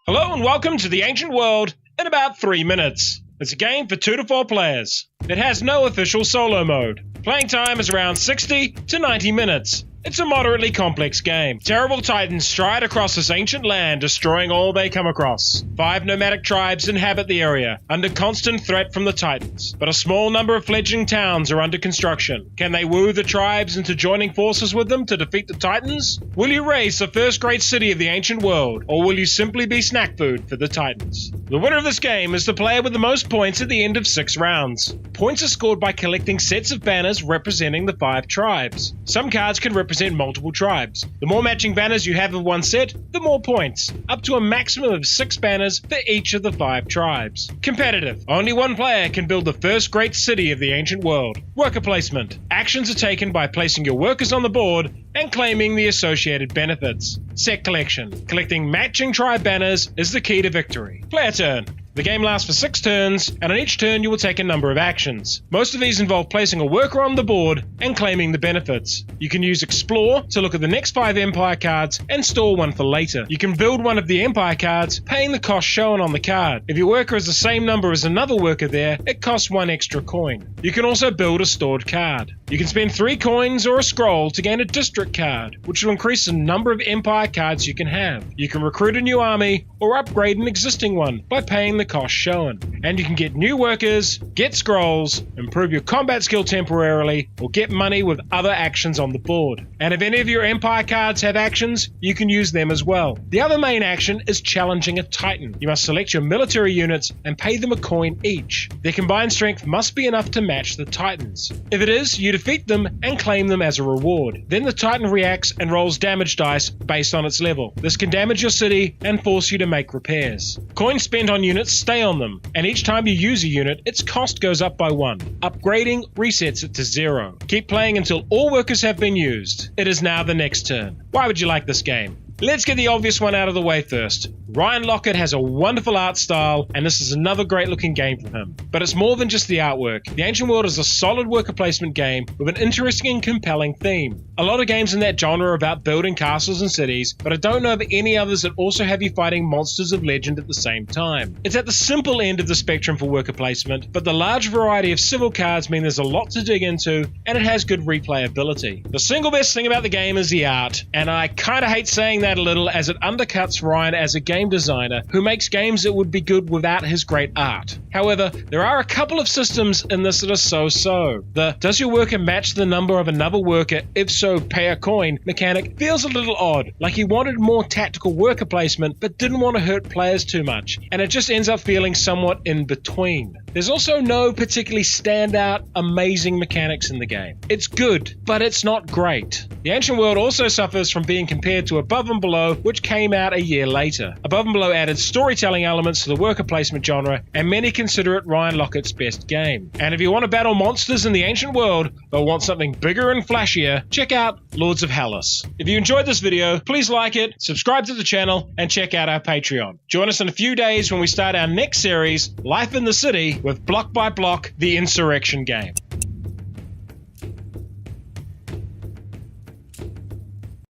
Hello and welcome to the Ancient World in about 3 minutes. It's a game for 2 to 4 players. It has no official solo mode. Playing time is around 60 to 90 minutes. It's a moderately complex game. Terrible titans stride across this ancient land, destroying all they come across. 5 nomadic tribes inhabit the area, under constant threat from the titans, but a small number of fledgling towns are under construction. Can they woo the tribes into joining forces with them to defeat the titans? Will you raise the first great city of the ancient world, or will you simply be snack food for the titans? The winner of this game is the player with the most points at the end of 6 rounds. Points are scored by collecting sets of banners representing the 5 tribes. Some cards can represent multiple tribes. The more matching banners you have of one set, the more points, up to a maximum of 6 banners for each of the 5 tribes. Competitive. Only one player can build the first great city of the ancient world. Worker placement. Actions are taken by placing your workers on the board and claiming the associated benefits. Set collection. Collecting matching tribe banners is the key to victory. Player turn. The game lasts for 6 turns, and on each turn you will take a number of actions. Most of these involve placing a worker on the board and claiming the benefits. You can use Explore to look at the next 5 Empire cards and store one for later. You can build one of the Empire cards, paying the cost shown on the card. If your worker is the same number as another worker there, it costs 1 extra coin. You can also build a stored card. You can spend 3 coins or a scroll to gain a district card, which will increase the number of Empire cards you can have. You can recruit a new army or upgrade an existing one by paying the cost shown. And you can get new workers, get scrolls, improve your combat skill temporarily, or get money with other actions on the board. And if any of your Empire cards have actions, you can use them as well. The other main action is challenging a Titan. You must select your military units and pay them a coin each. Their combined strength must be enough to match the Titans. If it is, you defeat them and claim them as a reward. Then the Titan reacts and rolls damage dice based on its level. This can damage your city and force you to make repairs. Coins spent on units stay on them, and each time you use a unit, its cost goes up by 1. Upgrading resets it to 0. Keep playing until all workers have been used. It is now the next turn. Why would you like this game? Let's get the obvious one out of the way first. Ryan Laukat has a wonderful art style, and this is another great looking game from him. But it's more than just the artwork. The Ancient World is a solid worker placement game with an interesting and compelling theme. A lot of games in that genre are about building castles and cities, but I don't know of any others that also have you fighting monsters of legend at the same time. It's at the simple end of the spectrum for worker placement, but the large variety of civil cards mean there's a lot to dig into, and it has good replayability. The single best thing about the game is the art, and I kinda hate saying that a little as it undercuts Ryan as a game designer who makes games that would be good without his great art. However, there are a couple of systems in this that are so-so. The does your worker match the number of another worker, if so pay a coin mechanic feels a little odd, like he wanted more tactical worker placement but didn't want to hurt players too much, and it just ends up feeling somewhat in between. There's also no particularly standout, amazing mechanics in the game. It's good, but it's not great. The Ancient World also suffers from being compared to Above and Below, which came out a year later. Above and Below added storytelling elements to the worker placement genre, and many consider it Ryan Laukat's best game. And if you want to battle monsters in the Ancient World, but want something bigger and flashier, check out Lords of Hellas. If you enjoyed this video, please like it, subscribe to the channel, and check out our Patreon. Join us in a few days when we start our next series, Life in the City, with Block by Block, the Insurrection game.